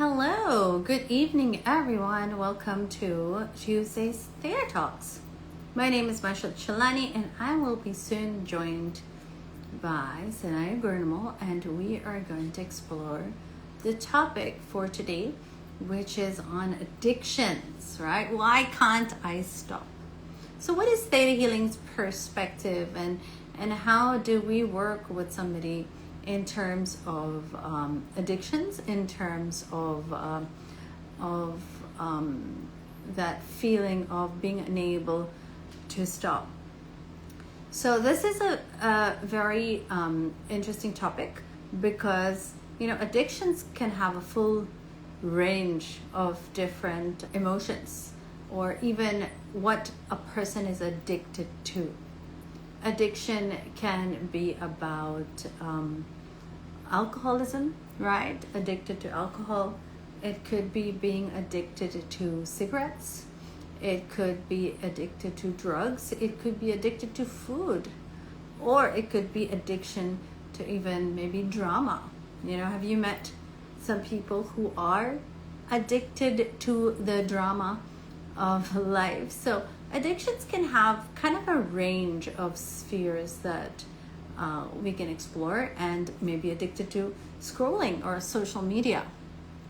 Hello, good evening, everyone. Welcome to Tuesday's ThetaTalks. My name is Maisha and I will be soon joined by Sanaiyah, and we are going to explore the topic for today, which is on addictions, right? Why can't I stop? So, what is Theta Healing's perspective, and how do we work with somebody in terms of addictions, in terms of that feeling of being unable to stop? So this is a very interesting topic because addictions can have a full range of different emotions or even what a person is addicted to. Addiction can be about alcoholism, right? Addicted to alcohol. It could be being addicted to cigarettes. It could be addicted to drugs. It could be addicted to food. Or it could be addiction to even maybe drama. Have you met some people who are addicted to the drama of life? So addictions can have kind of a range of spheres that we can explore, and maybe addicted to scrolling or social media,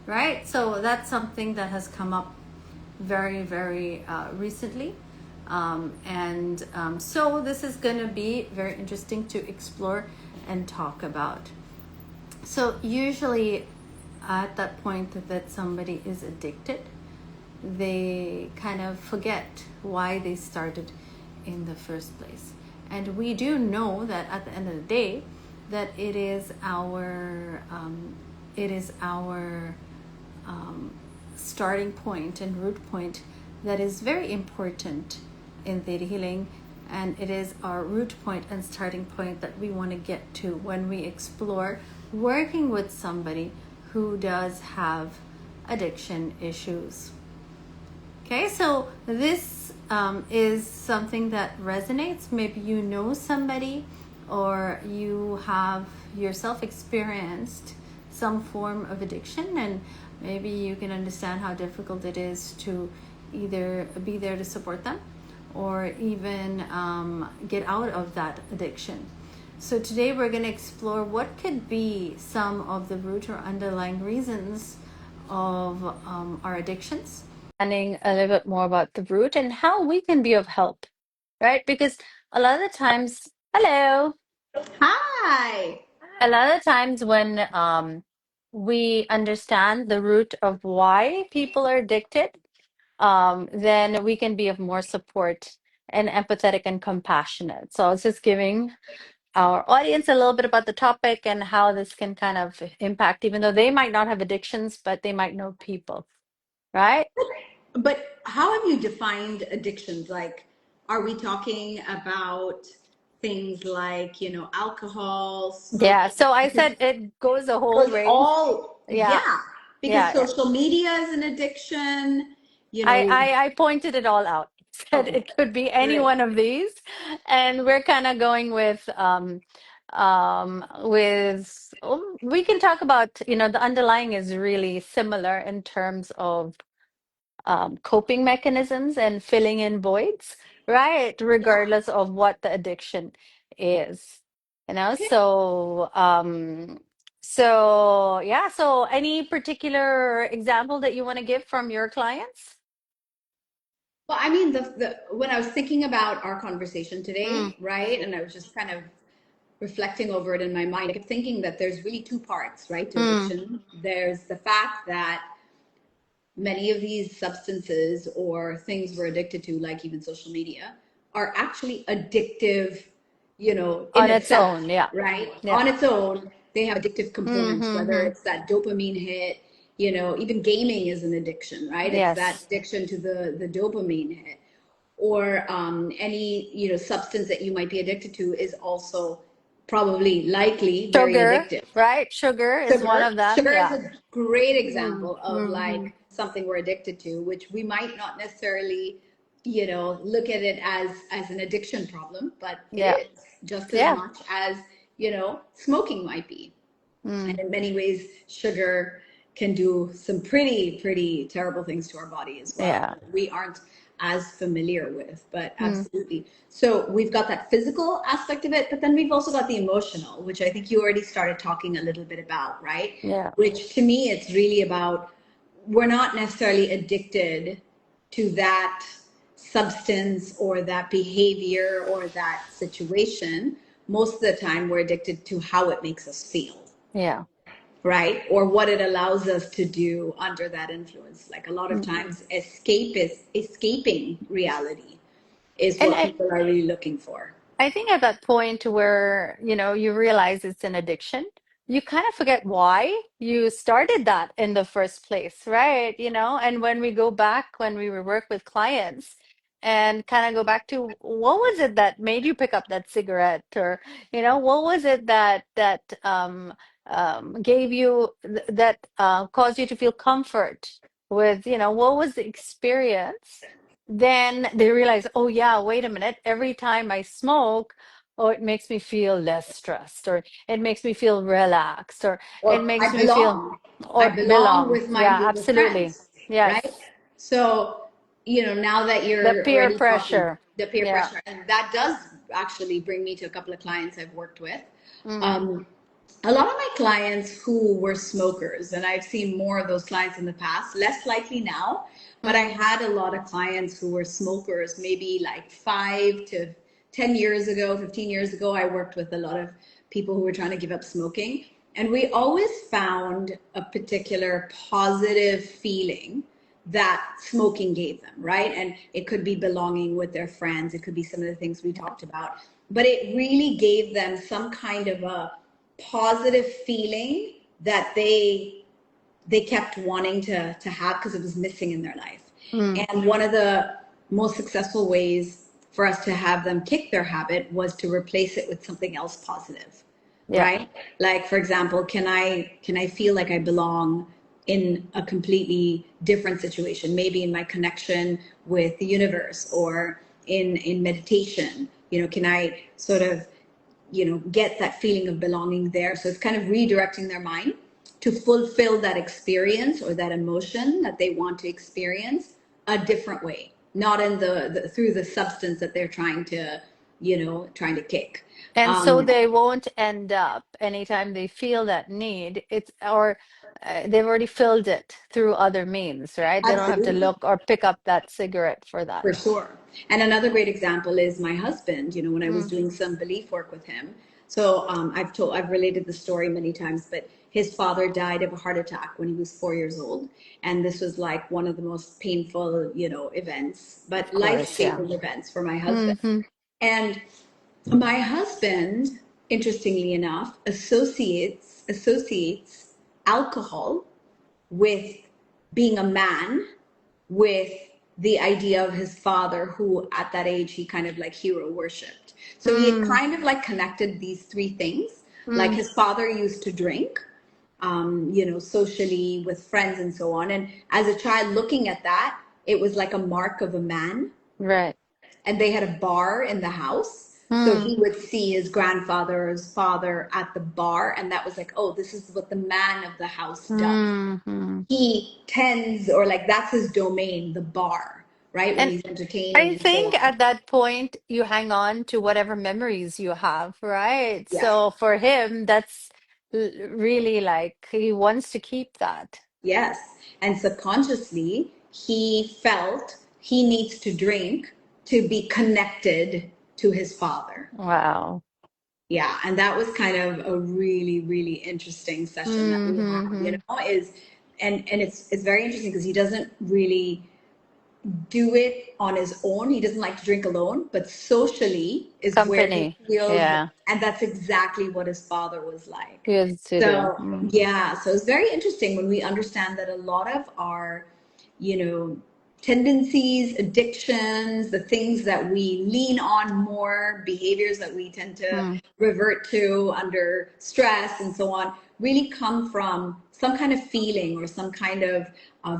right? So that's something that has come up very, very recently. So this is going to be very interesting to explore and talk about. So usually at that point that somebody is addicted, they kind of forget why they started in the first place. And we do know that at the end of the day, that it is our starting point and root point that is very important in Theta Healing, and it is our root point and starting point that we want to get to when we explore working with somebody who does have addiction issues. Okay, so this is something that resonates. Maybe you know somebody, or you have yourself experienced some form of addiction, and maybe you can understand how difficult it is to either be there to support them or even get out of that addiction. So today we're going to explore what could be some of the root or underlying reasons of our addictions, understanding a little bit more about the root and how we can be of help, right? Because a lot of the times, hello, Hi. a lot of times when we understand the root of why people are addicted, then we can be of more support and empathetic and compassionate. So I was just giving our audience a little bit about the topic and how this can kind of impact, even though they might not have addictions, but they might know people, right? But how have you defined addictions? Like, are we talking about things like, alcohol, Yeah. smoking? So I Because said it goes a whole because range. all, Yeah. yeah, because Yeah. social media is an addiction, I pointed it all out. Said okay, it could be any great. one of these, and we're kind of going with we can talk about the underlying is really similar in terms of coping mechanisms and filling in voids, right? Yeah. Regardless of what the addiction is, Okay. so yeah. So any particular example that you want to give from your clients? Well, I mean, the when I was thinking about our conversation Mm, today, right, and I was just kind of reflecting over it in my mind, I kept thinking that there's really two parts, right, to mm. addiction. There's the fact that many of these substances or things we're addicted to, like even social media, are actually addictive, in On its itself, own, yeah. right? Yeah. On its own, they have addictive components, whether Mm-hmm. it's that dopamine hit, even gaming is an addiction, right? It's that Yes. addiction to the dopamine hit. Or any, substance that you might be addicted to is also probably likely very Sugar, addictive. right? Sugar is one Sugar, of them. sugar is Yeah. a great example of Mm-hmm. like something we're addicted to, which we might not necessarily, look at it as an addiction problem, but it Yeah. is just as Yeah. much as, smoking might be. And Mm. in many ways, sugar, can do some pretty terrible things to our body as well Yeah. that we aren't as familiar with. But Mm. absolutely. So we've got that physical aspect of it, but then we've also got the emotional, which I think you already started talking a little bit about, right? Yeah. Which to me, it's really about we're not necessarily addicted to that substance or that behavior or that situation. Most of the time, we're addicted to how it makes us feel, Yeah. right? Or what it allows us to do under that influence. Like a lot of Mm. times, escaping reality is And what people are really looking for. I think at that point where, you realize it's an addiction, you kind of forget why you started that in the first place, right? And when we go back, when we work with clients and kind of go back to what was it that made you pick up that cigarette, or, what was it that gave you that caused you to feel comfort with, what was the experience? Then they realize, oh yeah, wait a minute, every time I smoke, oh, it makes me feel less stressed, or it makes me feel relaxed, or it Or makes I me feel belong. I or belong belong. with my Yeah, group of absolutely. friends, right? Yes. So, now that The you're peer already talking, pressure. the peer Yeah. pressure, and that does actually bring me to a couple of clients I've worked with. Mm, Um, a lot of my clients who were smokers, and I've seen more of those clients in the past, less likely now, but I mm, had a lot of clients who were smokers maybe like 5 to 10 years ago, 15 years ago. I worked with a lot of people who were trying to give up smoking. And we always found a particular positive feeling that smoking gave them, right? And it could be belonging with their friends, it could be some of the things we talked about, but it really gave them some kind of a positive feeling that they kept wanting to have because it was missing in their life. mm. And one of the most successful ways for us to have them kick their habit was to replace it with something else positive, Yeah. right? Like for example, can I feel like I belong in a completely different situation, maybe in my connection with the universe or in meditation? Can I sort of get that feeling of belonging there? So it's kind of redirecting their mind to fulfill that experience or that emotion that they want to experience a different way, not in the through the substance that they're trying to kick. And so um, they won't end up anytime they feel that need, it's or they've already filled it through other means, right? They don't have to Absolutely. look or pick up that cigarette for that. For sure. And another great example is my husband, when I was Mm, doing some belief work with him. So I've related the story many times, but his father died of a heart attack when he was 4 years old. And this was like one of the most painful, events, of but course, yeah. life-saving events for my husband. Hmm. And my husband, interestingly enough, associates alcohol with being a man, with the idea of his father, who at that age he kind of like hero worshipped. So he had Mm, kind of like connected these three things. Like mm, his father used to drink, socially with friends and so on. And as a child looking at that, it was like a mark of a man. right. And they had a bar in the house. So Mm, he would see his grandfather's father at the bar, and that was like, oh, this is what the man of the house does. mm, mm. He tends, or like that's his domain, the bar, right? When And he's entertaining I and so think on. at that point you hang on to whatever memories you have, right? Yes, So for him, that's really like he wants to keep that. yes. And subconsciously, he felt he needs to drink to be connected to his father. Wow. Yeah, and that was kind of a really interesting session that we had, Mm-hmm. is and it's very interesting because he doesn't really do it on his own. He doesn't like to drink alone, but socially is where he Company. feels, Yeah. and that's exactly what his father was like. He has to do. So, Mm. yeah, so it's very interesting when we understand that a lot of our, you know, tendencies, addictions, the things that we lean on more, behaviors that we tend to Mm. revert to under stress and so on, really come from some kind of feeling or some kind of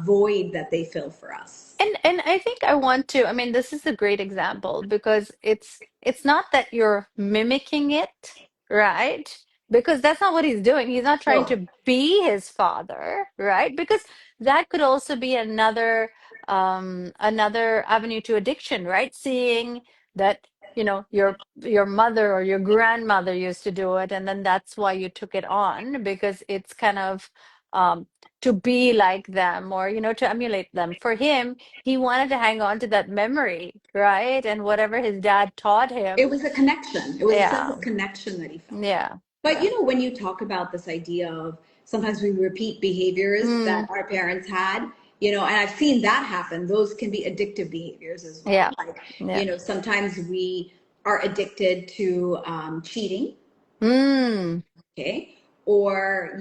void that they fill for us. And I think I want to, I mean, this is a great example because it's not that you're mimicking it, right? because that's not what he's doing. He's not trying No, to be his father, right? Because that could also be another avenue to addiction, right? Seeing that, your mother or your grandmother used to do it, and then that's why you took it on, because it's kind of um to be like them, or to emulate them. For him, he wanted to hang on to that memory, right? And whatever his dad taught it him. was a connection. It was a sense Yeah. of connection that he felt. Yeah. But Yeah. when you talk about this idea of sometimes we repeat behaviors that Mm, our parents had, and I've seen that happen, those can be addictive behaviors as well. yeah. Like, Yeah. sometimes we are addicted to cheating, Mm, okay? Or,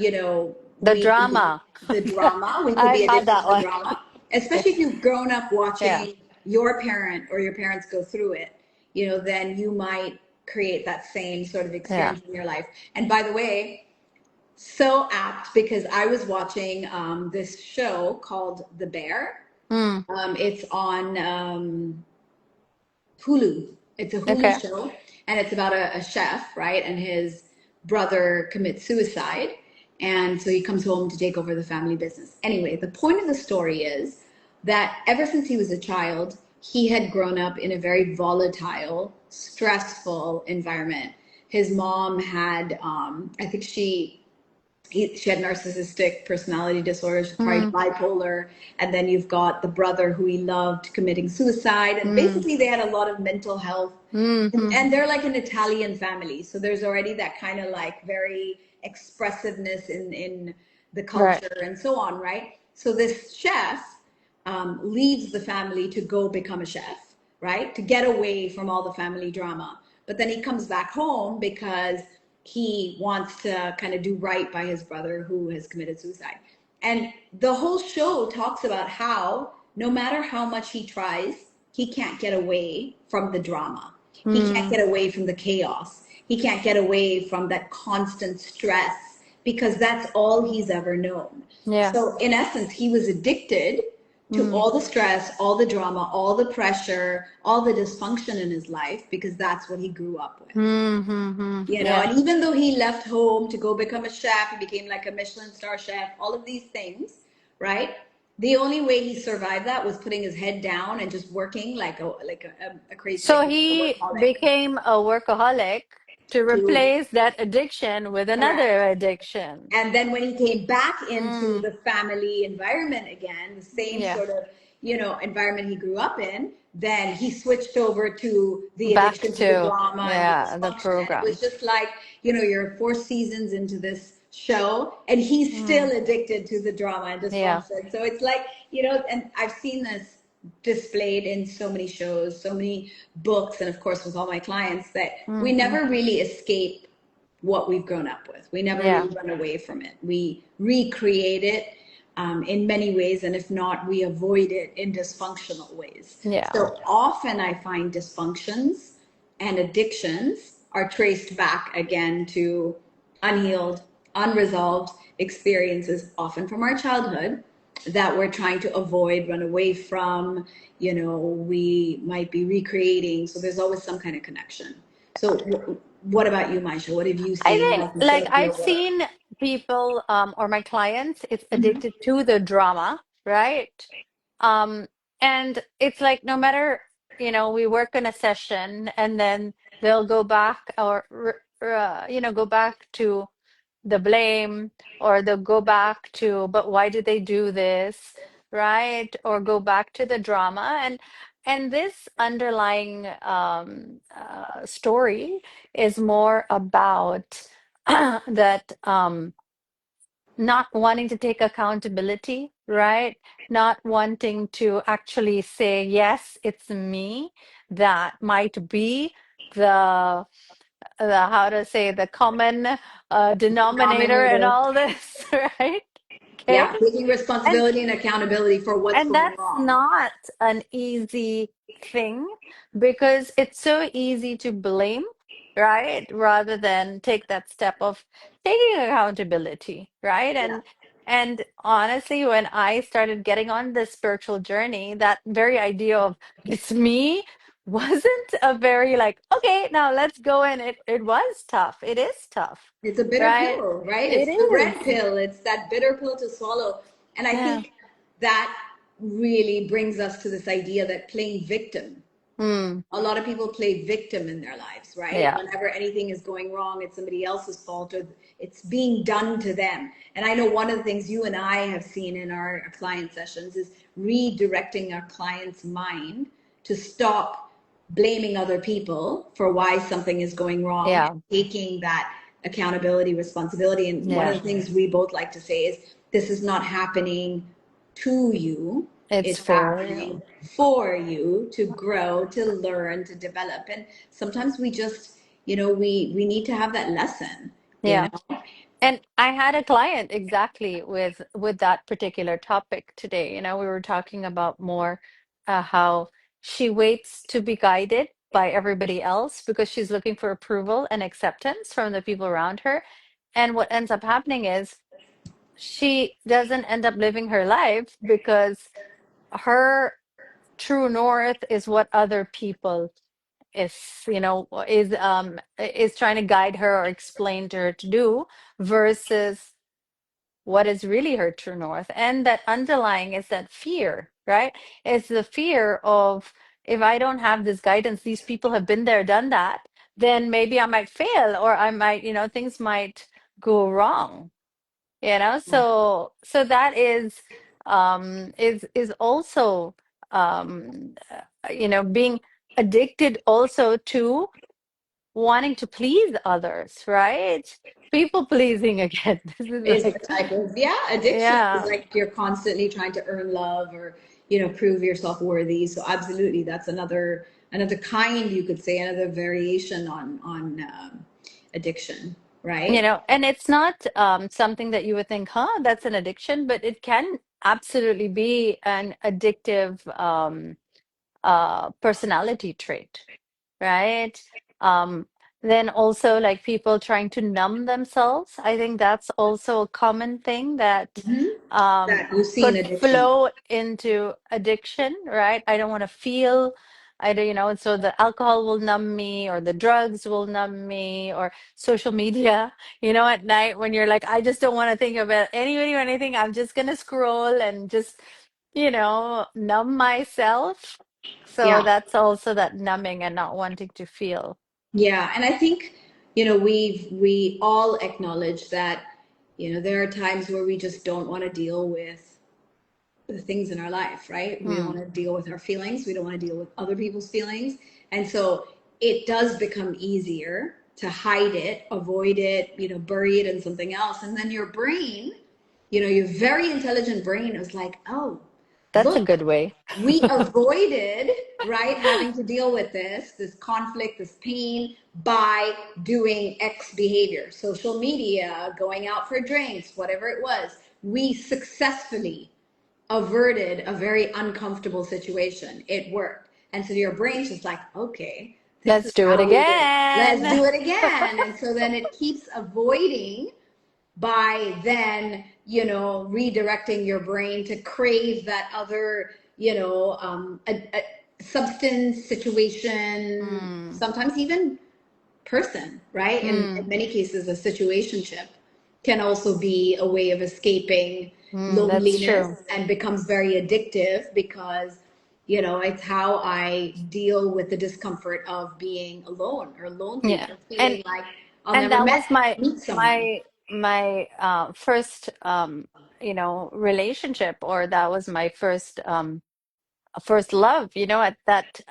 the we can be drama. the drama, we could I've be had addicted that to the one. drama, especially if you've grown up Yeah. watching your parent or your parents go through it, then you might create that same sort of Yeah. experience in your life. And by the way, so apt because I was watching this show called The Bear. Mm, It's on Hulu. It's a Hulu okay. show, and it's about a chef, right? And his brother commits suicide, and so he comes home to take over the family business. Anyway, the point of the story is that ever since he was a child, he had grown up in a very volatile, stressful environment. His mom had, I think she had narcissistic personality disorder. She's probably Mm, bipolar. And then you've got the brother who he loved committing suicide. And mm, basically, they had a lot of mental health. mm, And they're like an Italian family. So there's already that kind of like very expressiveness in the right. culture and so on, right? So this chef leaves the family to go become a chef, right? To get away from all the family drama. But then he comes back home because he wants to kind of do right by his brother who has committed suicide. And the whole show talks about how no matter how much he tries, he can't get away from the drama. He can't Mm, get away from the chaos. He can't get away from that constant stress because that's all he's ever known. yeah. So, in essence, he was addicted to Mm, all the stress, all the drama, all the pressure, all the dysfunction in his life because that's what he grew up with. yeah. And even though he left home to go become a chef, he became like a Michelin star chef, all of these things, right? The only way he survived that was putting his head down and just working like a crazy, So a he workaholic became a workaholic to to replace that addiction with another correct. addiction. And then when he came back into Mm, the family environment again, the same yeah. sort of, environment he grew up in, then he switched over to the Back addiction to the to, drama and the yeah, the dysfunction. And it was program. just like, you're 4 seasons into this show and he's still Mm, addicted to the drama and yeah. dysfunction. So it's like, and I've seen this displayed in so many shows, so many books, and of course with all my clients that we Hmm. never really escape what we've grown up with. We never Yeah. really run away from it. We recreate it in many ways, and if not, we avoid it in dysfunctional ways. Yeah. So often I find dysfunctions and addictions are traced back again to unhealed, unresolved experiences, often from our childhood, that we're trying to avoid, run away from, we might be recreating. So there's always some kind of connection. So, what about you, Maisha? What have you I seen think, like like, instead of I've your work? seen people, or my clients, it's Mhm. addicted to the drama, right? Um, and it's like no matter, we work in a session and then they'll go back, or go back to the blame, or they'll go back to, but why did they do this, right? Or go back to the drama. And this underlying story is more about that, not wanting to take accountability, right? Not wanting to actually say, yes, it's me. That might be the how to say, the common denominator and Denominator. all this, right? Okay. Yeah, taking And responsibility and accountability for what's and going that's wrong. not an easy thing, because it's so easy to blame, right? Rather than take that step of taking accountability, right? Yeah. And honestly, when I started getting on this spiritual journey, that very idea of it's me wasn't a very like, okay, now let's go in. It was tough. It is tough, It's a bitter right? pill, right? It It's the is. red pill. It's that bitter pill to swallow. And I Yeah. think that really brings us to this idea that playing victim, Mm, a lot of people play victim in their lives, right? yeah. Whenever anything is going wrong, it's somebody else's fault or it's being done to them. And I know one of the things you and I have seen in our client sessions is redirecting our client's mind to stop blaming other people for why something is going wrong and Yeah. taking that accountability, responsibility. And one of Yeah. the things we both like to say is this is not happening to you, It's it's for happening you. for you to grow, to learn, to develop. And sometimes we just, we need to have that lesson, you Yeah. know? And I had a client exactly with that particular topic today. We were talking about more how she waits to be guided by everybody else because she's looking for approval and acceptance from the people around her. And what ends up happening is she doesn't end up living her life because her true north is what other people is, is trying to guide her or explain to her to do versus what is really her true north. And that underlying is that fear, right? It's the fear of, if I don't have this guidance, these people have been there, done that, then maybe I might fail or I might, things might go wrong. So that is also being addicted also to wanting to please others, right? People pleasing again. This is Is the like, type of, yeah, addiction is yeah, like you're constantly trying to earn love or, prove yourself worthy. So absolutely, that's another kind, you could say, another variation on addiction, right? and it's not something that you would think, huh, that's an addiction, but it can absolutely be an addictive personality trait, right? Um, then also like people trying to numb themselves. I think that's also a common thing that um, That you see in could addiction. flow into addiction, right? I don't want to feel, I don't, so the alcohol will numb me, or the drugs will numb me, or social media, at night when you're like, I just don't want to think about anybody or anything. I'm just gonna scroll and just, numb myself. So Yeah. that's also that numbing and not wanting to feel. Yeah, and I think, we all acknowledge that, there are times where we just don't want to deal with the things in our life, right? We don't want Hmm. to deal with our feelings. We don't want to deal with other people's feelings. And so it does become easier to hide it, avoid it, bury it in something else. And then your brain, your very intelligent brain is like, oh, That's a look, good way. we avoided, right, having to deal with this conflict, this pain by doing X behavior, social media, going out for drinks, whatever it was. We successfully averted a very uncomfortable situation. It worked. And so your brain's just like, okay, this Let's is do it how we do it. Let's again. do it again. And so then it keeps avoiding by then, redirecting your brain to crave that other, a substance, situation, Hmm. sometimes even person, right? In Hmm. many cases, a situationship can also be a way of escaping Hmm. That's true. loneliness and becomes very addictive because, it's how I deal with the discomfort of being alone or lonely Yeah. or And feeling like I'll and never that was my meet someone. my my first relationship, or that was my first love, at that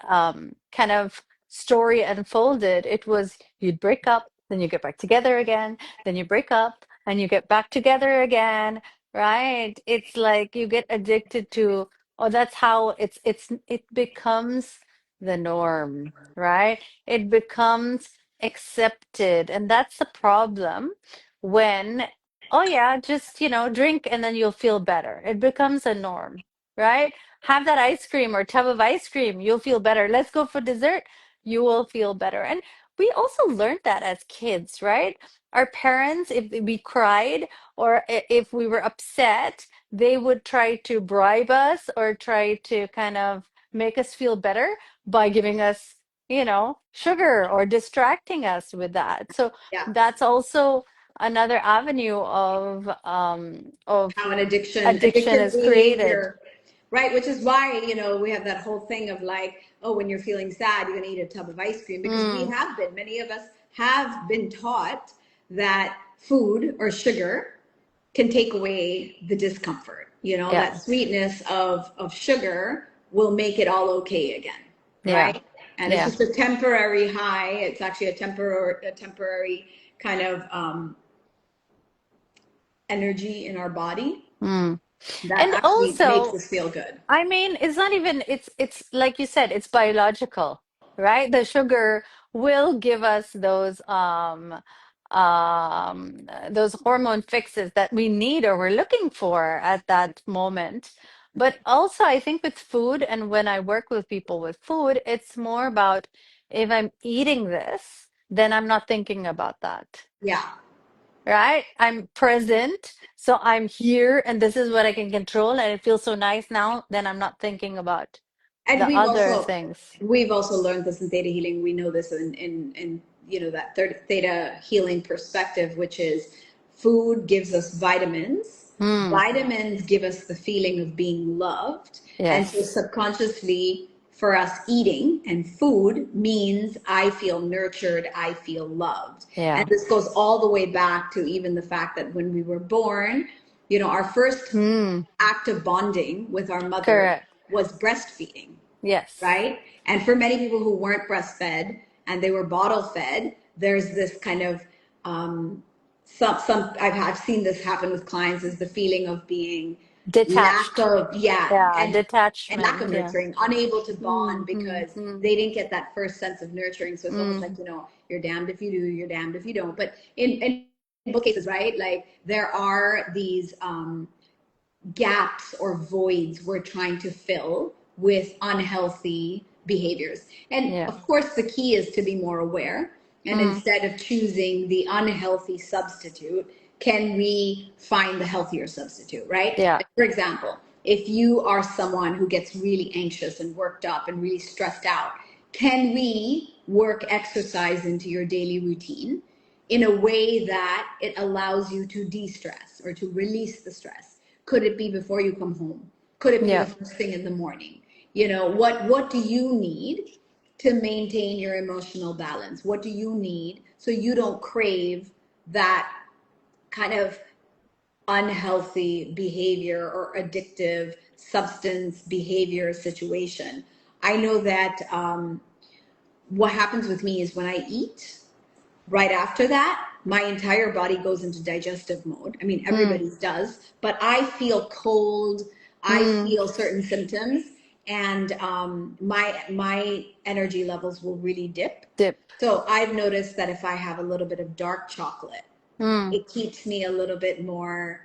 kind of story unfolded. It was, you'd break up, then you get back together again, then you break up and you get back together again, right? It's like you get addicted to, oh, that's how it becomes the norm, right? It becomes accepted. And that's the problem when, oh yeah, just, drink and then you'll feel better. It becomes a norm, right? Have that ice cream or tub of ice cream, you'll feel better. Let's go for dessert, you will feel better. And we also learned that as kids, right? Our parents, if we cried or if we were upset, they would try to bribe us or try to kind of make us feel better by giving us, sugar or distracting us with that. So Yeah. that's also another avenue of How an addiction addictive is created. behavior, right? Which is why, we have that whole thing of like, oh, when you're feeling sad, you're going to eat a tub of ice cream, because Mm, many of us have been taught that food or sugar can take away the discomfort. yeah, That sweetness of sugar will make it all okay again, yeah, right? And it's yeah. just a temporary high. It's actually a temporary kind of energy in our body Mm. that And actually makes also, us feel good. I mean, it's not even, it's like you said, it's biological, right? The sugar will give us those hormone fixes that we need or we're looking for at that moment. But also, I think with food, and when I work with people with food, it's more about if I'm eating this, then I'm not thinking about that. Yeah. Right? I'm present, so I'm here, and this is what I can control, and it feels so nice now. Then I'm not thinking about And the we've other also things. we've also learned this in theta healing. We know this in that third theta healing perspective, which is food gives us vitamins. Hmm. Vitamins give us the feeling of being loved. And so Yes. subconsciously for us, eating and food means I feel nurtured, I feel loved. And Yeah. this goes all the way back to even the fact that when we were born, our first Hmm. act of bonding with our mother Correct. was breastfeeding, Yes. right? And for many people who weren't breastfed and they were bottle fed, there's this kind of some I've seen this happen with clients, is the feeling of being lack Detached. of, yeah, Yeah. and lack of Detachment. Yeah. nurturing, unable to Hmm. bond Hmm. because Hmm. they didn't get that first sense of nurturing. So it's almost like, Hmm. you're damned if you do, you're damned if you don't. But in both cases, right, like there are these gaps or voids we're trying to fill with unhealthy behaviors. And Yeah. of course, the key is to be more aware. And Hmm. instead of choosing the unhealthy substitute, can we find the healthier substitute, right? Yeah. Like, for example, if you are someone who gets really anxious and worked up and really stressed out, can we work exercise into your daily routine in a way that it allows you to de-stress or to release the stress? Could it be before you come home? Could it be the Yeah. first thing in the morning? What do you need to maintain your emotional balance? What do you need so you don't crave that kind of unhealthy behavior or addictive substance behavior situation? I know that what happens with me is when I eat, right after that, my entire body goes into digestive mode. I mean, Hmm. everybody's does, but I feel cold. I Hmm. feel certain symptoms, and my energy levels will really dip. Dip. So I've noticed that if I have a little bit of dark chocolate, Hmm. it keeps me a little bit more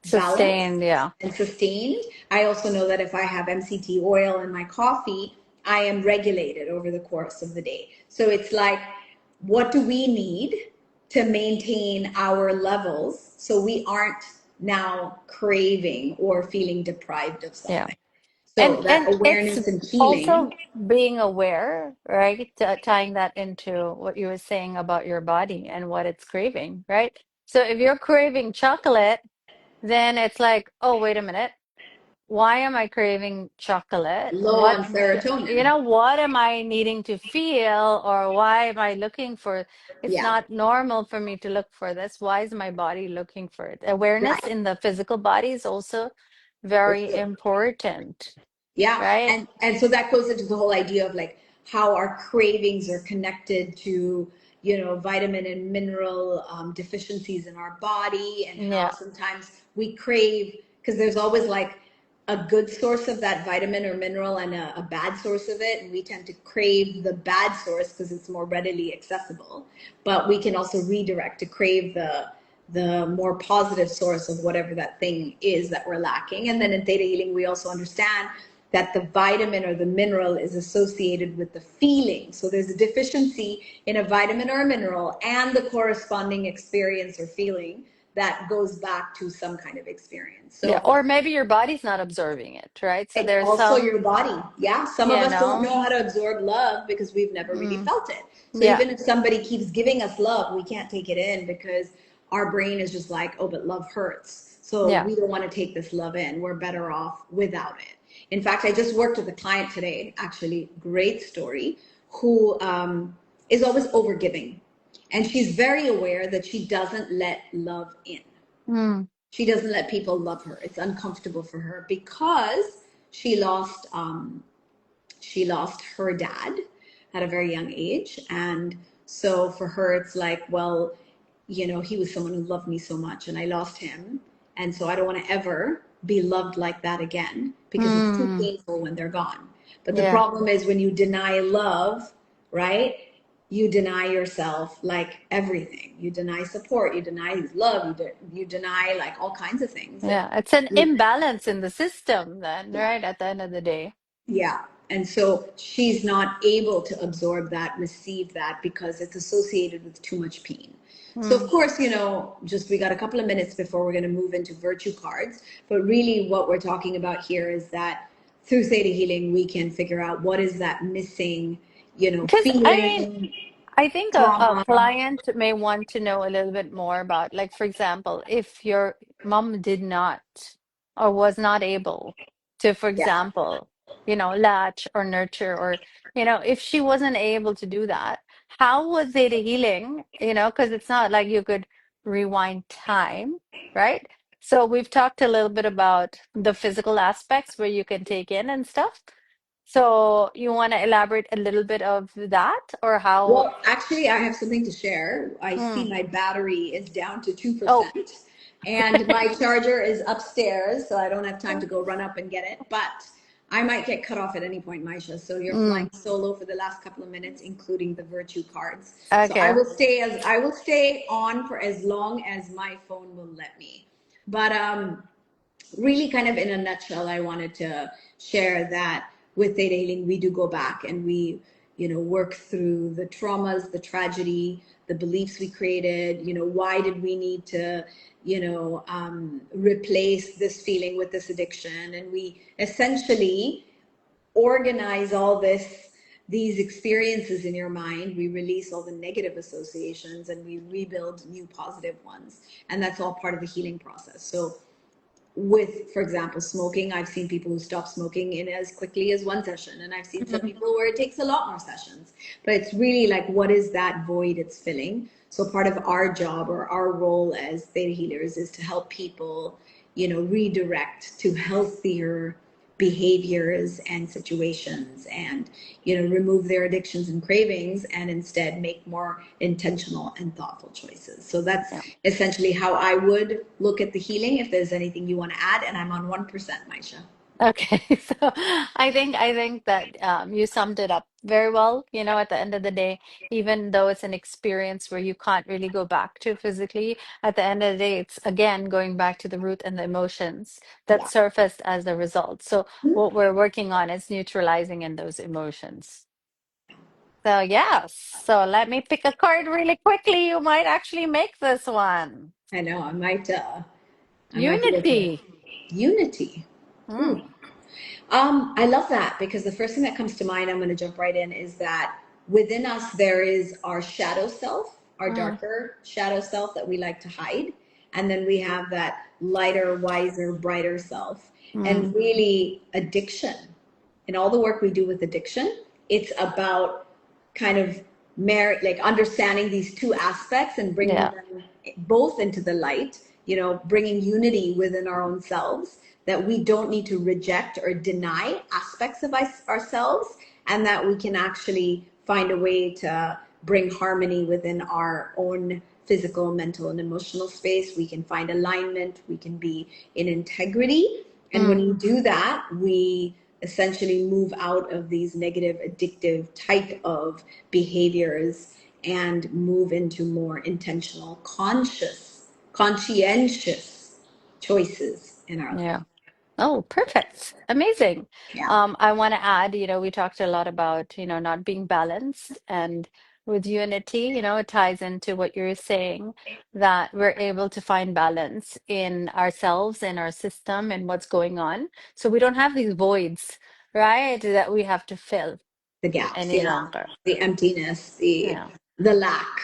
Sustained. balanced Yeah. and sustained. I also know that if I have MCT oil in my coffee, I am regulated over the course of the day. So it's like, what do we need to maintain our levels so we aren't now craving or feeling deprived of Yeah. something? And So that and it's awareness and healing. also being aware, right? Tying that into what you were saying about your body and what it's craving, right? So if you're craving chocolate, then it's like, oh, wait a minute. Why am I craving chocolate? Low on serotonin. What am I needing to feel, or why am I looking for? It's Yeah, not normal for me to look for this. Why is my body looking for it? Awareness right. in the physical body is also very important, Yeah, right? and so that goes into the whole idea of like how our cravings are connected to, vitamin and mineral deficiencies in our body, and how Yeah. sometimes we crave, because there's always like a good source of that vitamin or mineral and a bad source of it, and we tend to crave the bad source because it's more readily accessible. But we can also redirect to crave the more positive source of whatever that thing is that we're lacking. And then in theta healing, we also understand that the vitamin or the mineral is associated with the feeling. So there's a deficiency in a vitamin or a mineral and the corresponding experience or feeling that goes back to some kind of experience. Yeah, So or maybe your body's not absorbing it, right? So it's there's also some, your body. Yeah. Some of you us don't know, know how to absorb love because we've never really mm, felt it. So yeah, even if somebody keeps giving us love, we can't take it in because our brain is just like, oh, but love hurts. So yeah. we don't want to take this love in. We're better off without it. In fact, I just worked with a client today, actually, great story, who is always overgiving. And she's very aware that she doesn't let love in. Mm, She doesn't let people love her. It's uncomfortable for her because she lost she lost her dad at a very young age, and so for her it's like, well, he was someone who loved me so much, and I lost him, and so I don't want to ever be loved like that again because it's too mm, painful when they're gone. But the yeah. problem is when you deny love, right? You deny yourself like everything. You deny support. You deny love. You deny like all kinds of things that. Yeah, it's an imbalance in the system then, right? At the end of the day. Yeah. And so she's not able to absorb that, receive that, because it's associated with too much pain. So, of Mm. course, just we got a couple of minutes before we're going to move into virtue cards. But really, what we're talking about here is that through theta healing, we can figure out what is that missing, Because I mean, feeling, I think a trauma. client may want to know a little bit more about, like, for example, if your mom did not or was not able to, for Yeah. example, latch or nurture, or, if she wasn't able to do that, how was it healing? Because it's not like you could rewind time, right? So we've talked a little bit about the physical aspects where you can take in and stuff. So you want to elaborate a little bit of that or how? Well, actually, I have something to share. I Hmm. see my battery is down to Oh, 2%, and my charger is upstairs, so I don't have time to go run up and get it. But I might get cut off at any point, Maisha. So you're mm, flying solo for the last couple of minutes, including the virtue cards. So okay. I will stay on for as long as my phone will let me. But really, kind of in a nutshell, I wanted to share that with theta healing, we do go back and we, work through the traumas, the tragedy, the beliefs we created. Why did we need to, replace this feeling with this addiction? And we essentially organize all these experiences in your mind. We release all the negative associations and we rebuild new positive ones. And that's all part of the healing process. So with, for example, smoking, I've seen people who stop smoking in as quickly as one session, and I've seen some Mm, people where it takes a lot more sessions. But it's really like, what is that void it's filling? So part of our job or our role as theta healers is to help people, redirect to healthier behaviors and situations, and remove their addictions and cravings, and instead make more intentional and thoughtful choices. So that's yeah. essentially how I would look at the healing. If there's anything you want to add, and I'm on 1%, Maisha. Okay. So I think that you summed it up very well. At the end of the day, even though it's an experience where you can't really go back to physically, at the end of the day, it's again going back to the root and the emotions that Yeah. surfaced as the result. So what we're working on is neutralizing in those emotions. So, yes. So let me pick a card really quickly. You might actually make this one. I know. I might be able to. Unity. Unity. Ooh. Hmm. I love that because the first thing that comes to mind, I'm going to jump right in, is that within us there is our shadow self, our Mm. darker shadow self that we like to hide. And then we have that lighter, wiser, brighter self. Mm. And really, addiction, and all the work we do with addiction, it's about kind of like understanding these two aspects and bringing Yeah. them both into the light, bringing unity within our own selves, that we don't need to reject or deny aspects of ourselves, and that we can actually find a way to bring harmony within our own physical, mental, and emotional space. We can find alignment, we can be in integrity. And when Mm. we do that, we essentially move out of these negative, addictive type of behaviors and move into more intentional, conscientious choices in our life. Yeah. Oh, perfect. Amazing. Yeah. I want to add, we talked a lot about, not being balanced and with unity, it ties into what you're saying, that we're able to find balance in ourselves, in our system, and what's going on. So we don't have these voids, right, that we have to fill The gaps, any yeah, longer. the emptiness, Yeah. the lack.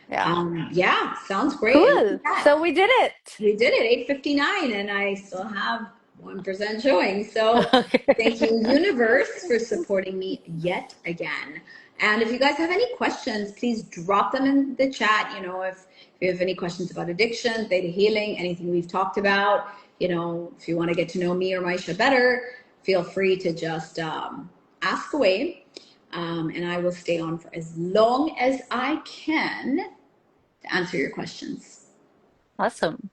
Yeah. Yeah, sounds great. And look Cool. at that. So we did it. We did it, 8:59, and I still have 1% showing. So thank Okay. you, universe, for supporting me yet again. And if you guys have any questions, please drop them in the chat. If you have any questions about addiction, theta healing, anything we've talked about, if you want to get to know me or Maisha better, feel free to just ask away. And I will stay on for as long as I can to answer your questions. Awesome.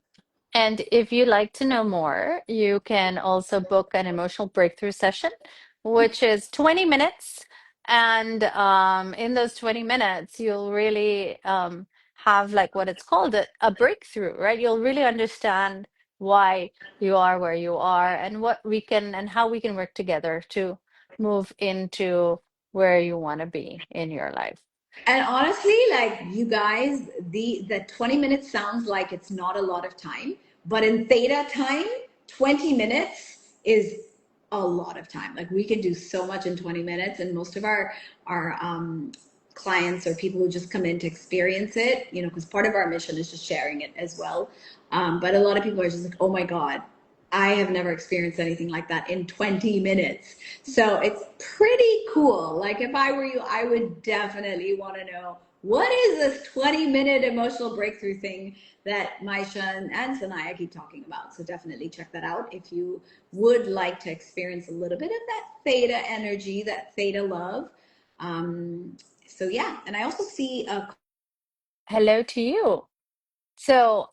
And if you'd like to know more, you can also book an emotional breakthrough session, which is 20 minutes. And in those 20 minutes, you'll really have like what it's called a breakthrough, right? You'll really understand why you are where you are and what we can and how we can work together to move into where you want to be in your life. And honestly, like you guys, the 20 minutes sounds like it's not a lot of time, but in theta time, 20 minutes is a lot of time. Like we can do so much in 20 minutes, and most of our clients or people who just come in to experience it, because part of our mission is just sharing it as well. But a lot of people are just like, oh my God, I have never experienced anything like that in 20 minutes. So it's pretty cool. Like if I were you, I would definitely want to know, what is this 20-minute emotional breakthrough thing that Maisha and Sanaiyah keep talking about? So definitely check that out if you would like to experience a little bit of that theta energy, that theta love. So yeah, and I also see a Hello to you. So,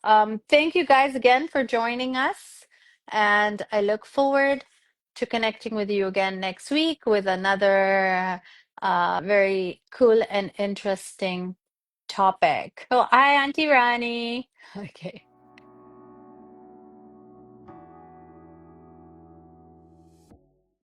thank you guys again for joining us. And I look forward to connecting with you again next week with another very cool and interesting topic. Oh, hi, Auntie Rani. Okay.